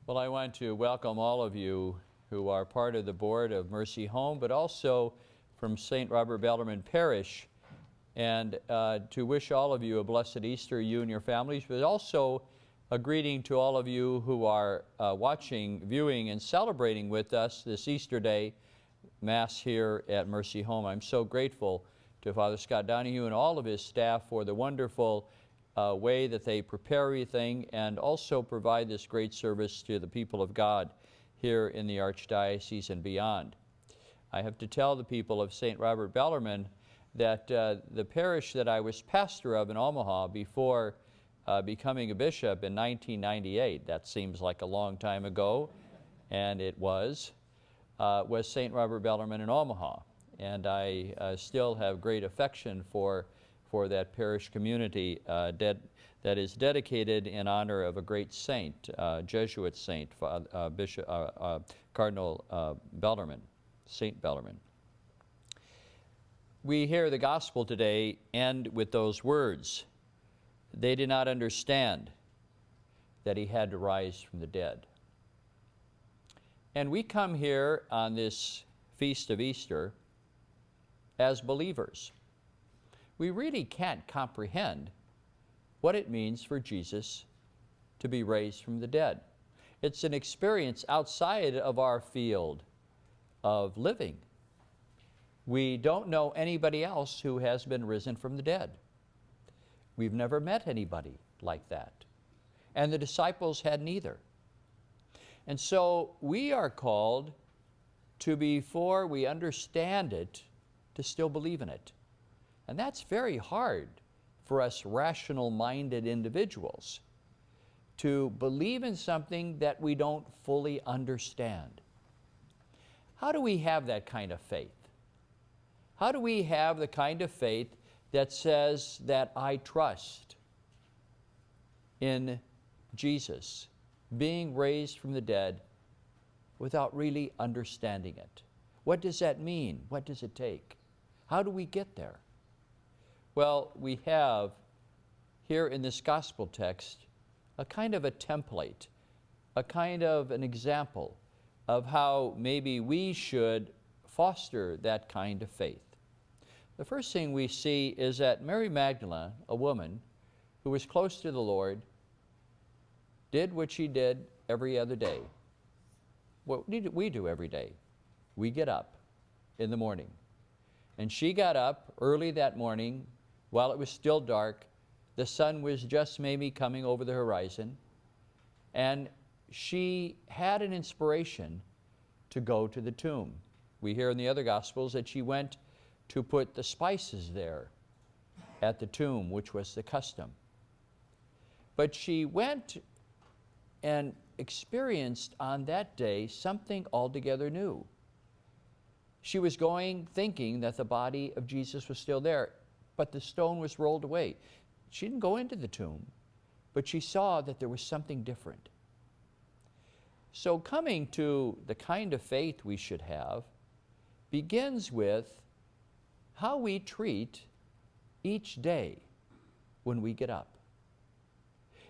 Well, I want to welcome all of you who are part of the board of Mercy Home, but also from St. Robert Bellarmine Parish, and to wish all of you a blessed Easter, you and your families, but also a greeting to all of you who are watching, viewing, and celebrating with us this Easter Day Mass here at Mercy Home. I'm so grateful to Father Scott Donahue and all of his staff for the wonderful way that they prepare everything and also provide this great service to the people of God here in the Archdiocese and beyond. I have to tell the people of St. Robert Bellarmine that the parish that I was pastor of in Omaha before becoming a bishop in 1998, that seems like a long time ago, and it was St. Robert Bellarmine in Omaha. And I still have great affection for that parish community that is dedicated in honor of a great saint, Jesuit saint, Cardinal Bellarmine, Saint Bellarmine. We hear the gospel today end with those words. They did not understand that he had to rise from the dead. And we come here on this feast of Easter as believers. We really can't comprehend what it means for Jesus to be raised from the dead. It's an experience outside of our field of living. We don't know anybody else who has been risen from the dead. We've never met anybody like that. And the disciples had neither. And so we are called to, before we understand it, to still believe in it. And that's very hard for us rational-minded individuals, to believe in something that we don't fully understand. How do we have that kind of faith? How do we have the kind of faith that says that I trust in Jesus being raised from the dead without really understanding it? What does that mean? What does it take? How do we get there? Well, we have here in this gospel text a kind of a template, a kind of an example of how maybe we should foster that kind of faith. The first thing we see is that Mary Magdalene, a woman who was close to the Lord, did what she did every other day. What we do every day. We get up in the morning. And she got up early that morning while it was still dark. The sun was just maybe coming over the horizon. And she had an inspiration to go to the tomb. We hear in the other Gospels that she went to put the spices there at the tomb, which was the custom. But she went and experienced on that day something altogether new. She was going thinking that the body of Jesus was still there, but the stone was rolled away. She didn't go into the tomb, but she saw that there was something different. So coming to the kind of faith we should have begins with how we treat each day when we get up.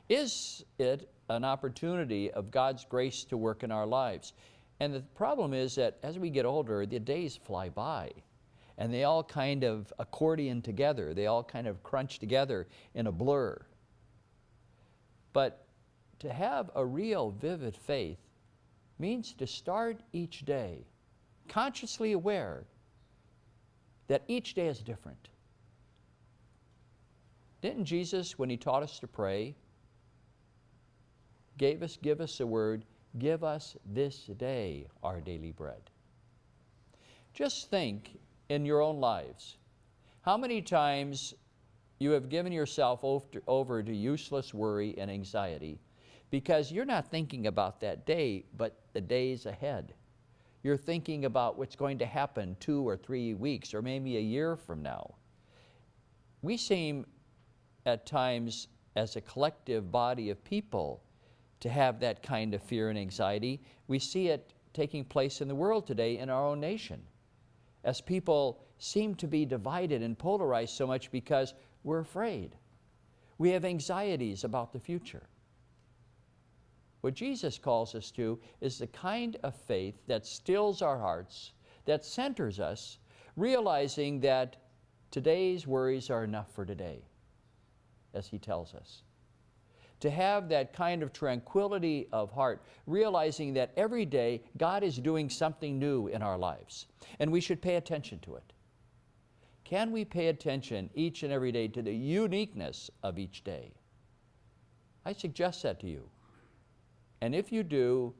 Is it an opportunity of God's grace to work in our lives? And the problem is that as we get older, the days fly by, and they all kind of accordion together. They all kind of crunch together in a blur. But to have a real vivid faith means to start each day consciously aware that each day is different. Didn't Jesus, when he taught us to pray, give us a word, give us this day our daily bread? Just think in your own lives, how many times you have given yourself over to useless worry and anxiety because you're not thinking about that day, but the days ahead. You're thinking about what's going to happen 2 or 3 weeks or maybe a year from now. We seem at times as a collective body of people to have that kind of fear and anxiety. We see it taking place in the world today in our own nation, as people seem to be divided and polarized so much because we're afraid. We have anxieties about the future. What Jesus calls us to is the kind of faith that stills our hearts, that centers us, realizing that today's worries are enough for today, as he tells us. To have that kind of tranquility of heart, realizing that every day God is doing something new in our lives, and we should pay attention to it. Can we pay attention each and every day to the uniqueness of each day? I suggest that to you. And if you do,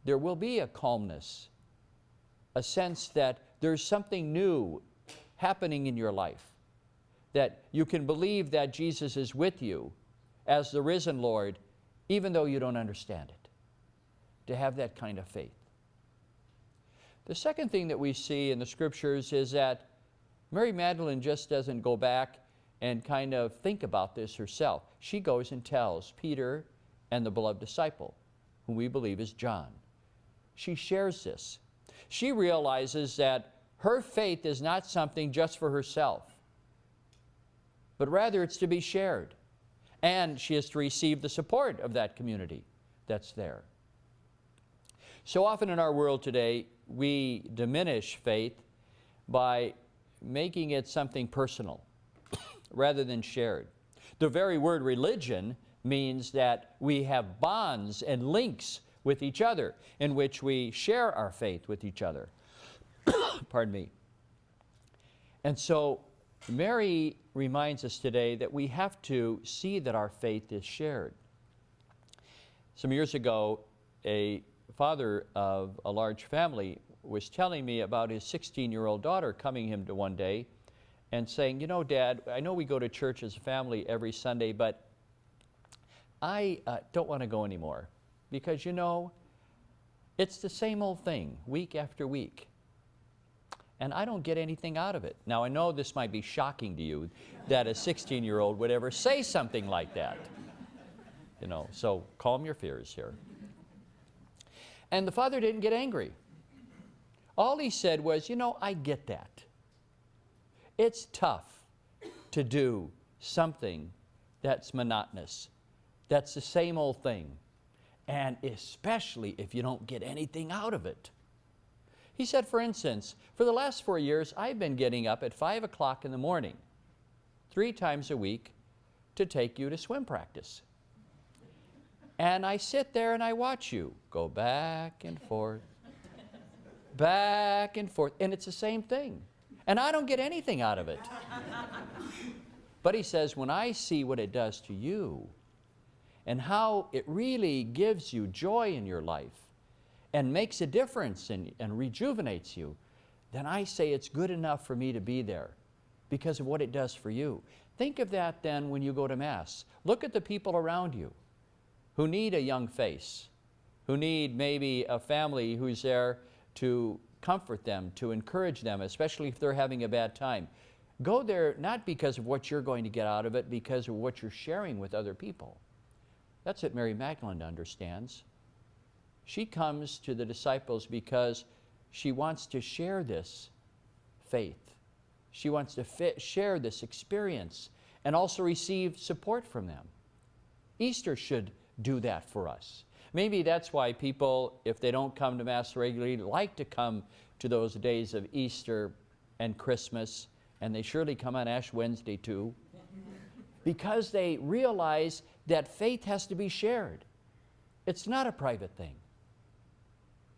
there will be a calmness, a sense that there's something new happening in your life, that you can believe that Jesus is with you as the risen Lord, even though you don't understand it. To have that kind of faith. The second thing that we see in the Scriptures is that Mary Magdalene just doesn't go back and kind of think about this herself. She goes and tells Peter and the beloved disciple, whom we believe is John. She shares this. She realizes that her faith is not something just for herself, but rather it's to be shared. And she is to receive the support of that community that's there. So often in our world today, we diminish faith by making it something personal rather than shared. The very word religion means that we have bonds and links with each other in which we share our faith with each other. Pardon me. And so Mary reminds us today that we have to see that our faith is shared. Some years ago, a father of a large family was telling me about his 16-year-old daughter coming him to one day and saying, you know, Dad, I know we go to church as a family every Sunday, but I don't want to go anymore because, you know, it's the same old thing week after week. And I don't get anything out of it. Now, I know this might be shocking to you that a 16-year-old would ever say something like that. You know, so calm your fears here. And the father didn't get angry. All he said was, you know, I get that. It's tough to do something that's monotonous, that's the same old thing, and especially if you don't get anything out of it. He said, for instance, for the last 4 years, I've been getting up at 5 o'clock in the morning, 3 times a week, to take you to swim practice. And I sit there and I watch you go back and forth, and it's the same thing. And I don't get anything out of it. But he says, when I see what it does to you, and how it really gives you joy in your life, and makes a difference and rejuvenates you, then I say it's good enough for me to be there because of what it does for you. Think of that then when you go to Mass. Look at the people around you who need a young face, who need maybe a family who's there to comfort them, to encourage them, especially if they're having a bad time. Go there not because of what you're going to get out of it, because of what you're sharing with other people. That's what Mary Magdalene understands. She comes to the disciples because she wants to share this faith. She wants to share this experience and also receive support from them. Easter should do that for us. Maybe that's why people, if they don't come to Mass regularly, like to come to those days of Easter and Christmas, and they surely come on Ash Wednesday too, because they realize that faith has to be shared. It's not a private thing.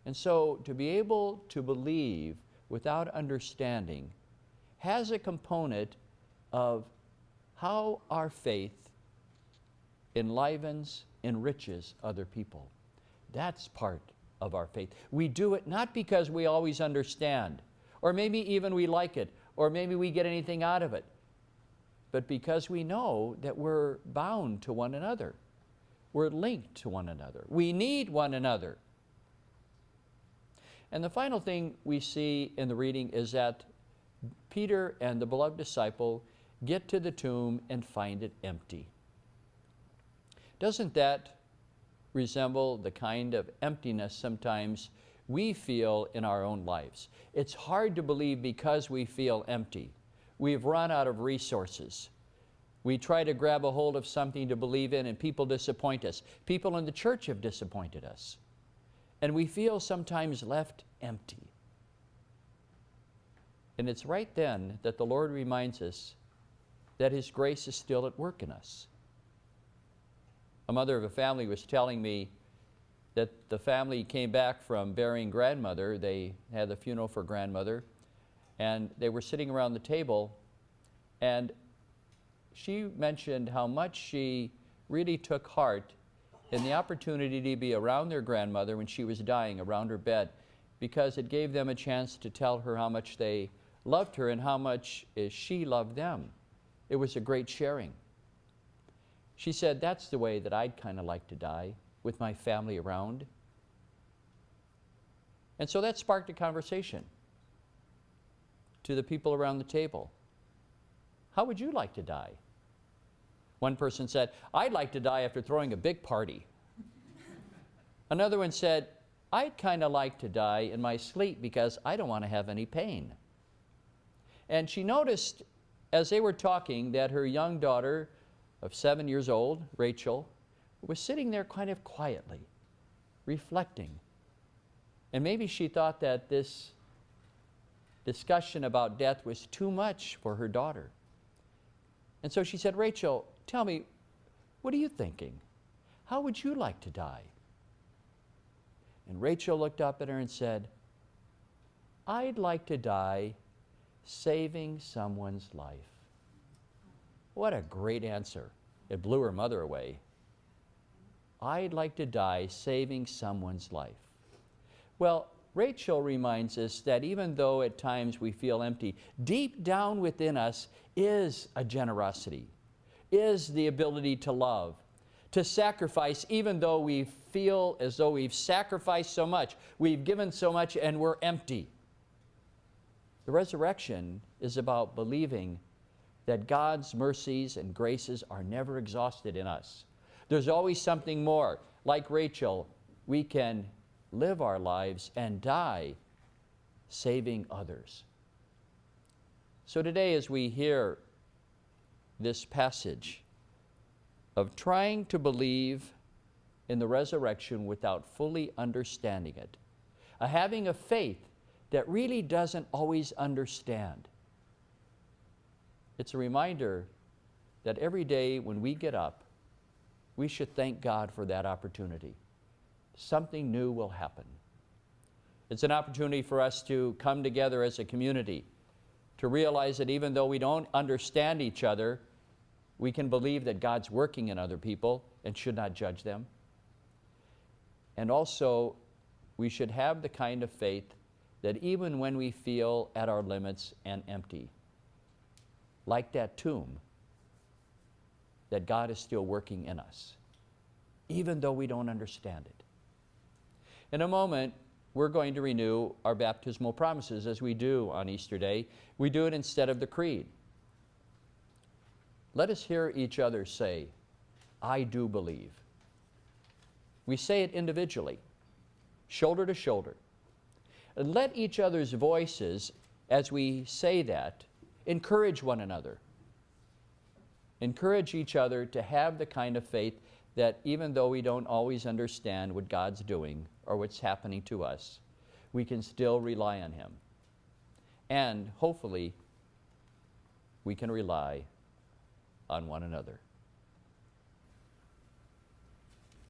And so to be able to believe without understanding has a component of how our faith enlivens, enriches other people. That's part of our faith. We do it not because we always understand, or maybe even we like it, or maybe we get anything out of it, but because we know that we're bound to one another. We're linked to one another. We need one another. And the final thing we see in the reading is that Peter and the beloved disciple get to the tomb and find it empty. Doesn't that resemble the kind of emptiness sometimes we feel in our own lives? It's hard to believe because we feel empty. We've run out of resources. We try to grab a hold of something to believe in, and people disappoint us. People in the church have disappointed us. And we feel sometimes left empty. And it's right then that the Lord reminds us that His grace is still at work in us. A mother of a family was telling me that the family came back from burying grandmother. They had the funeral for grandmother, and they were sitting around the table, and she mentioned how much she really took heart in the opportunity to be around their grandmother when she was dying, around her bed, because it gave them a chance to tell her how much they loved her and how much she loved them. It was a great sharing. She said, that's the way that I'd kind of like to die, with my family around. And so that sparked a conversation to the people around the table. How would you like to die? One person said, I'd like to die after throwing a big party. Another one said, I'd kind of like to die in my sleep because I don't want to have any pain. And she noticed as they were talking that her young daughter of 7 years old, Rachel, was sitting there kind of quietly, reflecting. And maybe she thought that this discussion about death was too much for her daughter. And so she said, Rachel, tell me, what are you thinking? How would you like to die? And Rachel looked up at her and said, I'd like to die saving someone's life. What a great answer. It blew her mother away. I'd like to die saving someone's life. Well, Rachel reminds us that even though at times we feel empty, deep down within us is a generosity, is the ability to love, to sacrifice, even though we feel as though we've sacrificed so much, we've given so much, and we're empty. The resurrection is about believing that God's mercies and graces are never exhausted in us. There's always something more. Like Rachel, we can live our lives and die saving others. So today, as we hear this passage of trying to believe in the resurrection without fully understanding it, having a faith that really doesn't always understand, it's a reminder that every day when we get up, we should thank God for that opportunity. Something new will happen. It's an opportunity for us to come together as a community, to realize that even though we don't understand each other, we can believe that God's working in other people and should not judge them. And also, we should have the kind of faith that even when we feel at our limits and empty, like that tomb, that God is still working in us, even though we don't understand it. In a moment, we're going to renew our baptismal promises as we do on Easter Day. We do it instead of the creed. Let us hear each other say, I do believe. We say it individually, shoulder to shoulder. And let each other's voices, as we say that, encourage one another. Encourage each other to have the kind of faith that even though we don't always understand what God's doing or what's happening to us, we can still rely on Him. And hopefully, we can rely on one another.